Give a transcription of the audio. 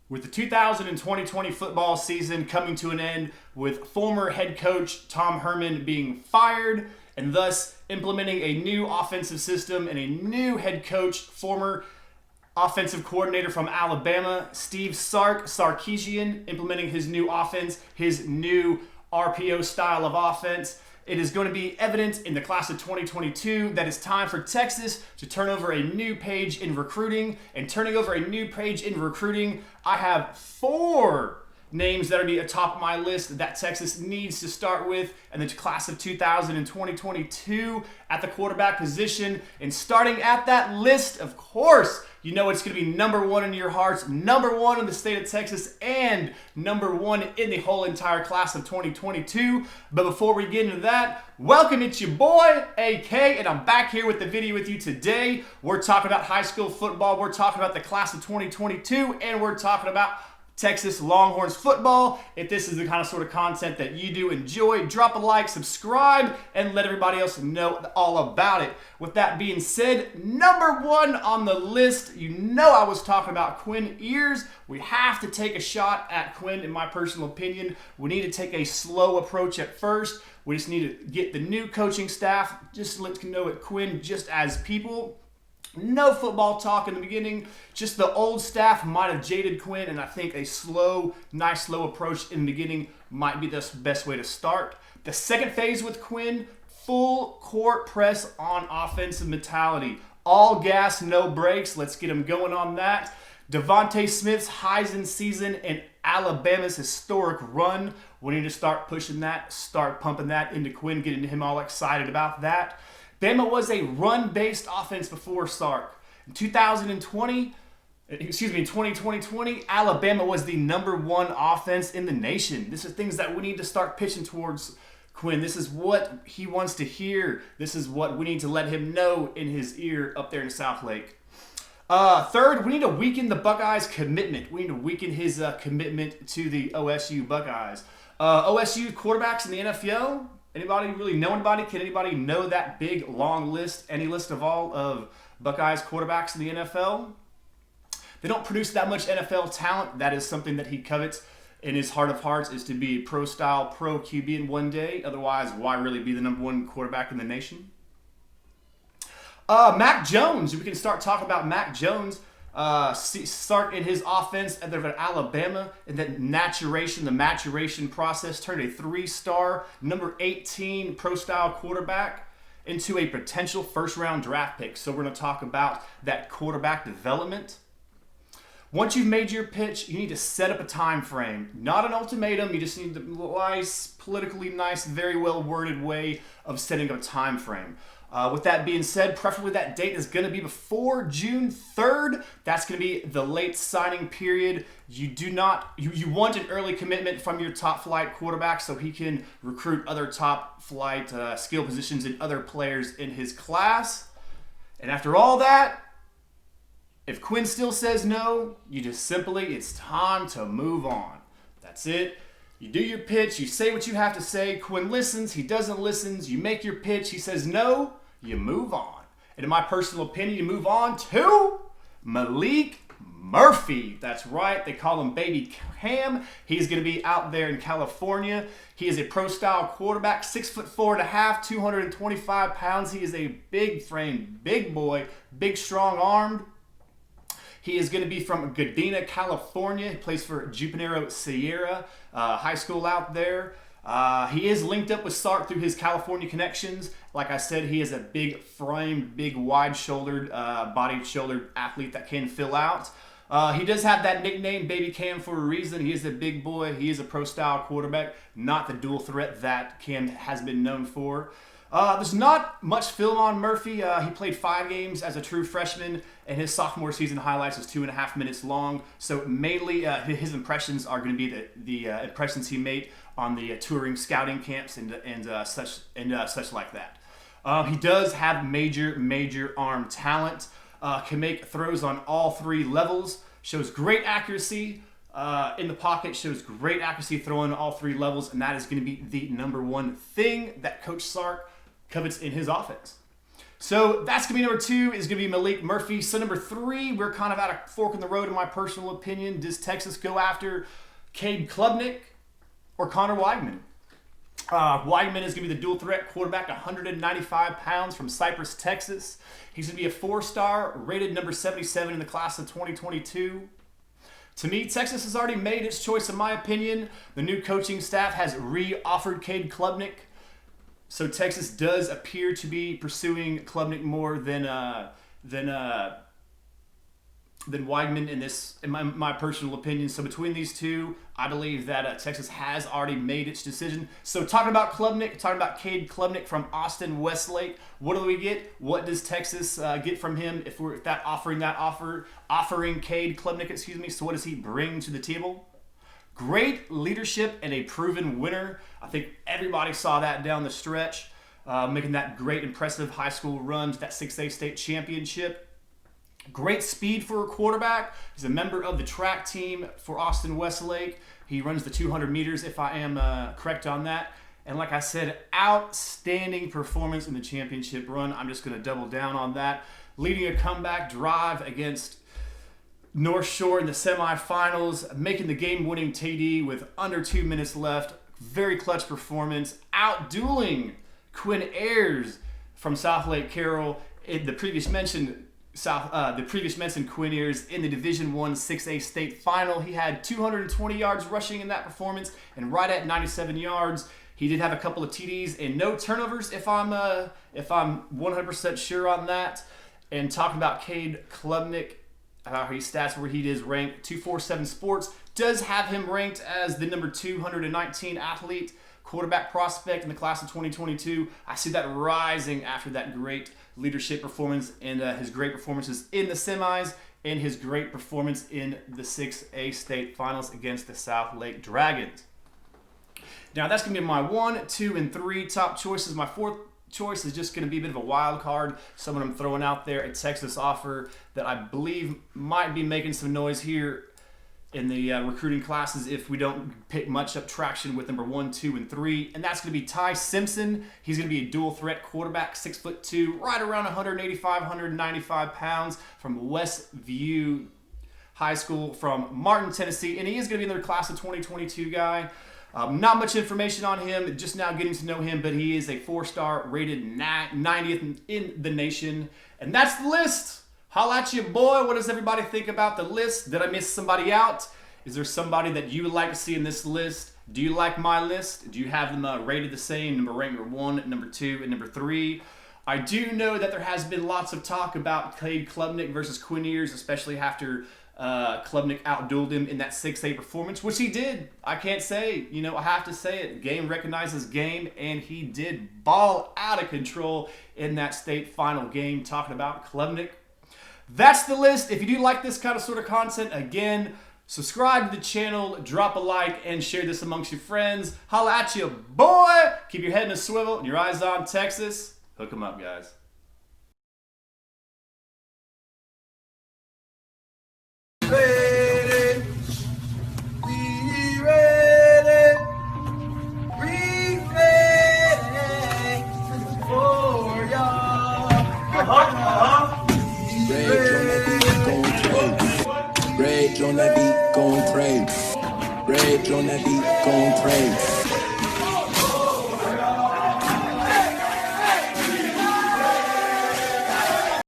With the 2020 football season coming to an end, with former head coach Tom Herman being fired and thus implementing a new offensive system and a new head coach, former offensive coordinator from Alabama, Steve Sarkisian, implementing his new offense, his new RPO style of offense. It is going to be evident in the class of 2022 that it's time for Texas to turn over a new page in recruiting. And turning over a new page in recruiting, I have 4 names that are be atop my list that Texas needs to start with in the class of 2022 at the quarterback position. And starting at that list, of course, you know it's going to be number 1 in your hearts, number 1 in the state of Texas, and number 1 in the whole entire class of 2022. But before we get into that, welcome, it's your boy, AK, and I'm back here with the video with you today. We're talking about high school football, we're talking about the class of 2022, and we're talking about Texas Longhorns football. If this is the kind of sort of content that you do enjoy, drop a like, subscribe, and let everybody else know all about it. With that being said, number 1 on the list, you know I was talking about Quinn Ewers. We have to take a shot at Quinn, in my personal opinion. We need to take a slow approach at first. We just need to get the new coaching staff, just let them know at Quinn, just as people. No football talk in the beginning. Just the old staff might have jaded Quinn, and I think a nice slow approach in the beginning might be the best way to start. The second phase with Quinn, full court press on offensive mentality. All gas, no brakes. Let's get him going on that. Devontae Smith's Heisman season and Alabama's historic run. We need to start pushing that, start pumping that into Quinn, getting him all excited about that. Bama was a run-based offense before Sark. In 2020, Alabama was the number 1 offense in the nation. This is things that we need to start pitching towards Quinn. This is what he wants to hear. This is what we need to let him know in his ear up there in South Lake. Third, we need to weaken the Buckeyes' commitment. We need to weaken his commitment to the OSU Buckeyes. OSU quarterbacks in the NFL. Anybody really know anybody? Can anybody know that big, long list, any list of all of Buckeyes quarterbacks in the NFL? They don't produce that much NFL talent. That is something that he covets in his heart of hearts, is to be pro-style, pro-QB in one day. Otherwise, why really be the number 1 quarterback in the nation? Mac Jones. We can start talking about Mac Jones. Sark in his offense at Alabama, and that the maturation process turned a 3-star, number 18 pro-style quarterback into a potential first-round draft pick. So we're going to talk about that quarterback development. Once you've made your pitch, you need to set up a time frame. Not an ultimatum. You just need a nice, politically nice, very well-worded way of setting up a time frame. With that being said, preferably that date is going to be before June 3rd. That's going to be the late signing period. You want an early commitment from your top flight quarterback so he can recruit other top flight skill positions and other players in his class. And after all that, if Quinn still says no, it's time to move on. That's it. You do your pitch, you say what you have to say. Quinn listens, he doesn't listen. You make your pitch, he says no, you move on. And in my personal opinion, you move on to Malik Murphy. That's right, they call him Baby Cam. He's going to be out there in California. He is a pro-style quarterback, 6'4.5", 225 pounds. He is a big frame, big boy, big strong armed. He is going to be from Gardena, California. He plays for Junipero Sierra High School out there. He is linked up with Sark through his California connections. Like I said, he is a big frame, big wide-shouldered, body-shouldered athlete that can fill out. He does have that nickname, Baby Cam, for a reason. He is a big boy. He is a pro-style quarterback, not the dual threat that Cam has been known for. There's not much film on Murphy. He played 5 games as a true freshman, and his sophomore season highlights was 2.5 minutes long. So mainly his impressions are going to be the impressions he made on the touring scouting camps and such like that. He does have major arm talent. Can make throws on all 3 levels. Shows great accuracy in the pocket. Shows great accuracy throwing all 3 levels, and that is going to be the number 1 thing that Coach Sark covets in his offense. So that's going to be number 2 is going to be Malik Murphy. So number 3, we're kind of at a fork in the road in my personal opinion. Does Texas go after Cade Klubnik or Connor Weidman? Weidman is going to be the dual threat quarterback, 195 pounds from Cypress, Texas. He's going to be a 4-star, rated number 77 in the class of 2022. To me, Texas has already made its choice, in my opinion. The new coaching staff has re-offered Cade Klubnik. So Texas does appear to be pursuing Klubnik more than Weidman in my personal opinion. So between these two, I believe that Texas has already made its decision. So talking about Klubnik, talking about Cade Klubnik from Austin Westlake, what do we get? What does Texas get from him if we're offering Cade Klubnik, excuse me? So what does he bring to the table? Great leadership and a proven winner. I think everybody saw that down the stretch, making that great, impressive high school run to that 6A state championship. Great speed for a quarterback. He's a member of the track team for Austin Westlake. He runs the 200 meters, if I am correct on that. And like I said, outstanding performance in the championship run. I'm just going to double down on that. Leading a comeback drive against North Shore in the semifinals, making the game-winning TD with under 2 minutes left. Very clutch performance. Out-dueling Quinn Ewers from South Lake Carroll. The previous mentioned Quinn Ewers in the Division I 6A state final. He had 220 yards rushing in that performance and right at 97 yards. He did have a couple of TDs and no turnovers, if I'm 100% sure on that. And talking about Cade Klubnik, his stats where he is ranked, 247 Sports does have him ranked as the number 219 athlete quarterback prospect in the class of 2022. I see that rising after that great leadership performance and his great performances in the semis and his great performance in the 6A state finals against the South Lake Dragons. Now that's going to be my 1, 2, and 3 top choices. My 4th choice is just going to be a bit of a wild card, someone I'm throwing out there, a Texas offer that I believe might be making some noise here in the recruiting classes if we don't pick much up traction with number 1, 2, and 3. And that's going to be Ty Simpson. He's going to be a dual threat quarterback, 6'2", right around 185, 195 pounds from Westview High School from Martin, Tennessee. And he is going to be another class of 2022 guy. Not much information on him, just now getting to know him, but he is a 4-star rated 90th in the nation. And that's the list. Holla at you, boy. What does everybody think about the list? Did I miss somebody out? Is there somebody that you would like to see in this list? Do you like my list? Do you have them rated the same? Number 1, number 2, and number 3. I do know that there has been lots of talk about Cade Klubnik versus Quinn Ewers, especially after Klubnik outdueled him in that 6A performance, which he did. I can't say, I have to say it. Game recognizes game, and he did ball out of control in that state final game. Talking about Klubnik. That's the list. If you do like this kind of sort of content, again, subscribe to the channel, drop a like, and share this amongst your friends. Holla at you, boy! Keep your head in a swivel and your eyes on Texas. Hook 'em up, guys. Ready, we ready, we ready for y'all. Rage on that beat, gon' crazy. Rage on that beat, gon' crazy.